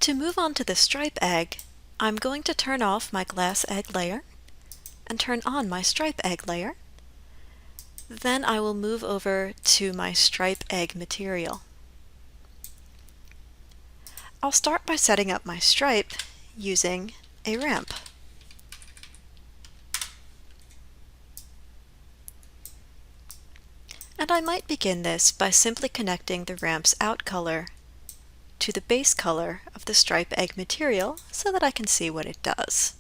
To move on to the stripe egg, I'm going to turn off my glass egg layer and turn on my stripe egg layer. Then I will move over to my stripe egg material. I'll start by setting up my stripe using a ramp. And I might begin this by simply connecting the ramp's out color to the base color of the stripe egg material so that I can see what it does.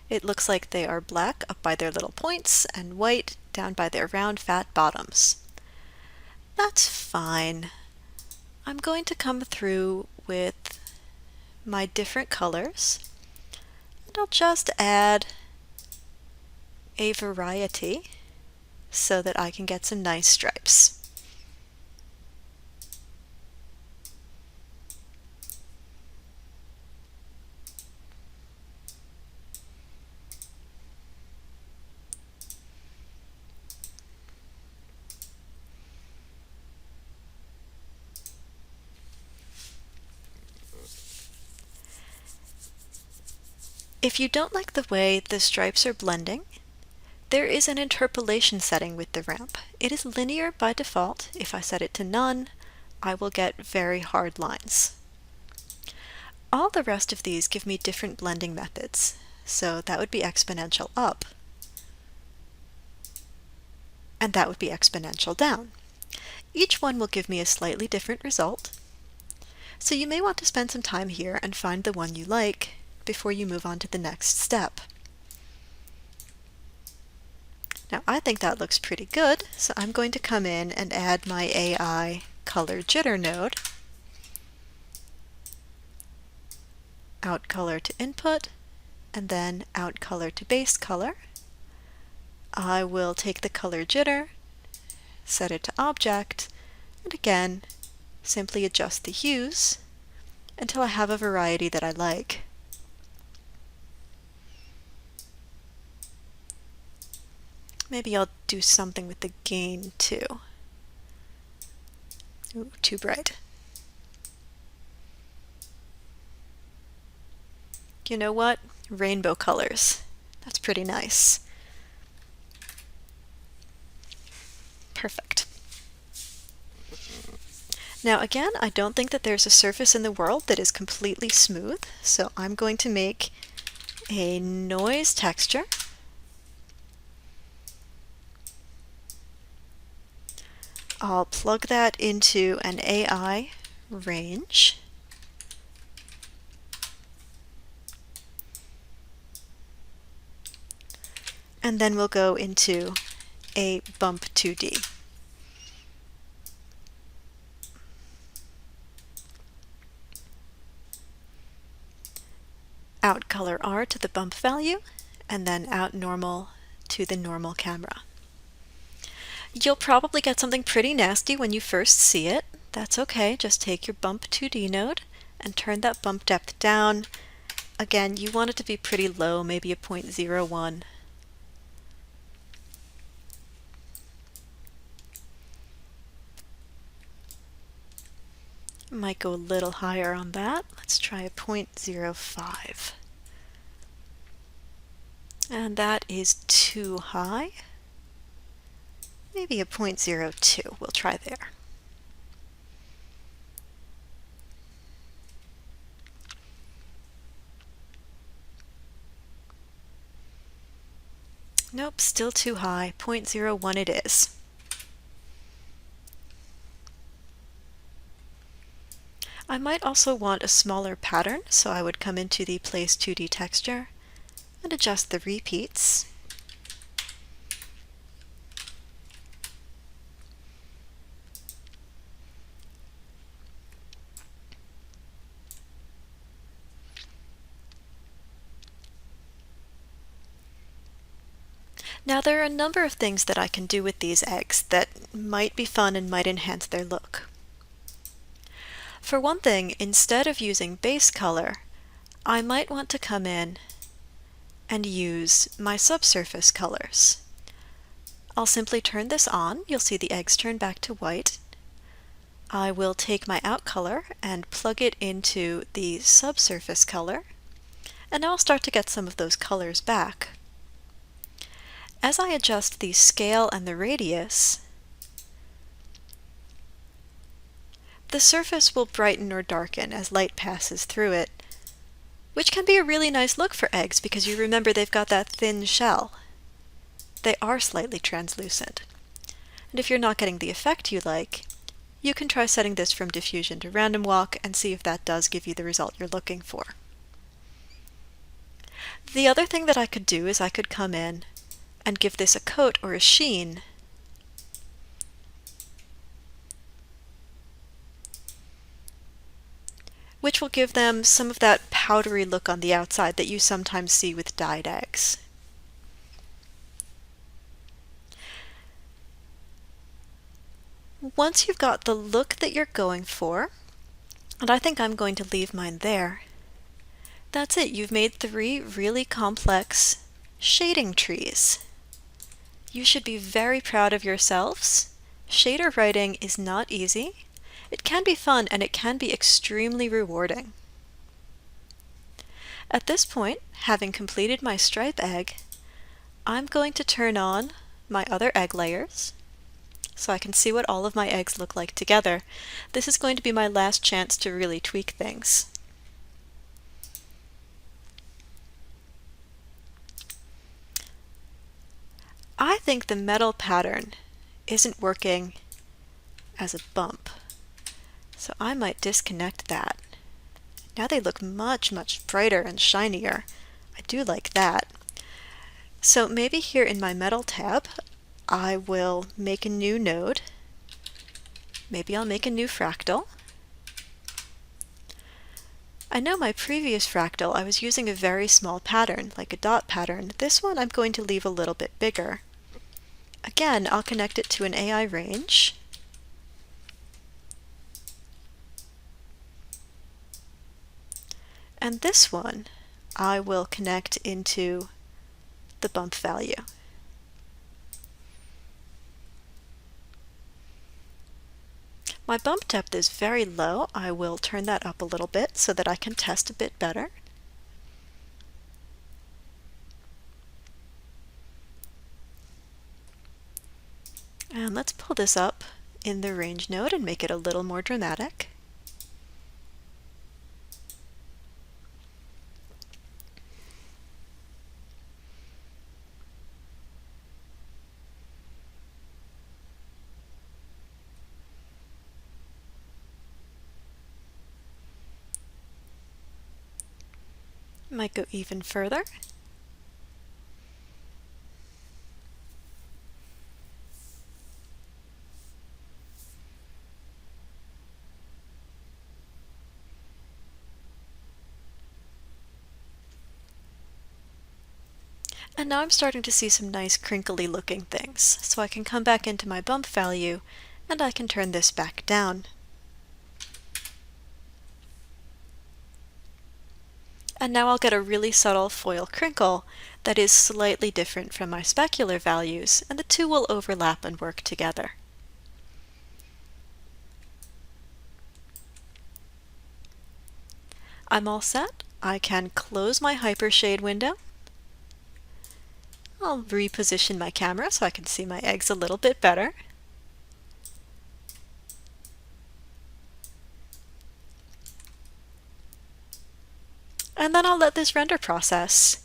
It looks like they are black up by their little points and white down by their round fat bottoms. That's fine. I'm going to come through with my different colors and I'll just add a variety so that I can get some nice stripes. If you don't like the way the stripes are blending, there is an interpolation setting with the ramp. It is linear by default. If I set it to none, I will get very hard lines. All the rest of these give me different blending methods, so that would be exponential up, and that would be exponential down. Each one will give me a slightly different result, so you may want to spend some time here and find the one you like before you move on to the next step. Now I think that looks pretty good, so I'm going to come in and add my AI color jitter node, out color to input, and then out color to base color. I will take the color jitter, set it to object, and again simply adjust the hues until I have a variety that I like. Maybe I'll do something with the gain too. Ooh, too bright. You know what? Rainbow colors. That's pretty nice. Perfect. Now again, I don't think that there's a surface in the world that is completely smooth, so I'm going to make a noise texture. I'll plug that into an AI range. And then we'll go into a bump 2D. Out color R to the bump value, and then out normal to the normal camera. You'll probably get something pretty nasty when you first see it. That's okay, just take your bump 2D node and turn that bump depth down. Again, you want it to be pretty low, maybe a 0.01. Might go a little higher on that. Let's try a 0.05. And that is too high. Maybe a 0.02. We'll try there. Nope, still too high. 0.01 it is. I might also want a smaller pattern, so I would come into the Place 2D texture and adjust the repeats. Now there are a number of things that I can do with these eggs that might be fun and might enhance their look. For one thing, instead of using base color, I might want to come in and use my subsurface colors. I'll simply turn this on. You'll see the eggs turn back to white. I will take my out color and plug it into the subsurface color, and now I'll start to get some of those colors back. As I adjust the scale and the radius, the surface will brighten or darken as light passes through it, which can be a really nice look for eggs because you remember they've got that thin shell. They are slightly translucent. And if you're not getting the effect you like, you can try setting this from diffusion to random walk and see if that does give you the result you're looking for. The other thing that I could do is I could come in and give this a coat or a sheen, which will give them some of that powdery look on the outside that you sometimes see with dyed eggs. Once you've got the look that you're going for, and I think I'm going to leave mine there, that's it. You've made 3 really complex shading trees. You should be very proud of yourselves. Shader writing is not easy. It can be fun and it can be extremely rewarding. At this point, having completed my stripe egg, I'm going to turn on my other egg layers so I can see what all of my eggs look like together. This is going to be my last chance to really tweak things. I think the metal pattern isn't working as a bump, so I might disconnect that. Now they look much, much brighter and shinier. I do like that. So maybe here in my metal tab, I will make a new node. Maybe I'll make a new fractal. I know my previous fractal I was using a very small pattern, like a dot pattern. This one I'm going to leave a little bit bigger. Again, I'll connect it to an AI range. And this one I will connect into the bump value. My bump depth is very low. I will turn that up a little bit so that I can test a bit better. And let's pull this up in the range node and make it a little more dramatic. Might go even further. And now I'm starting to see some nice crinkly looking things, so I can come back into my bump value and I can turn this back down. And now I'll get a really subtle foil crinkle that is slightly different from my specular values, and the two will overlap and work together. I'm all set. I can close my Hypershade window. I'll reposition my camera so I can see my eggs a little bit better. And then I'll let this render process.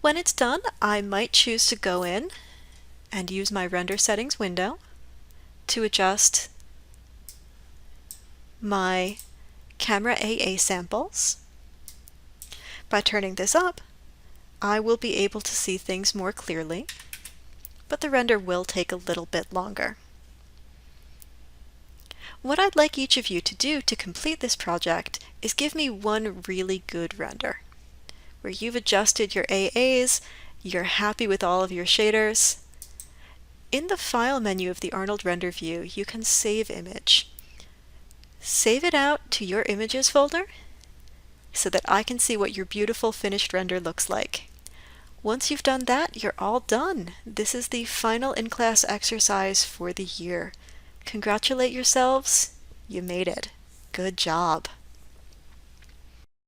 When it's done, I might choose to go in and use my render settings window to adjust my camera AA samples. By turning this up, I will be able to see things more clearly, but the render will take a little bit longer. What I'd like each of you to do to complete this project is give me one really good render, where you've adjusted your AAs, you're happy with all of your shaders. In the File menu of the Arnold Render View, you can save image. Save it out to your Images folder so that I can see what your beautiful finished render looks like. Once you've done that, you're all done. This is the final in-class exercise for the year. Congratulate yourselves. You made it. Good job.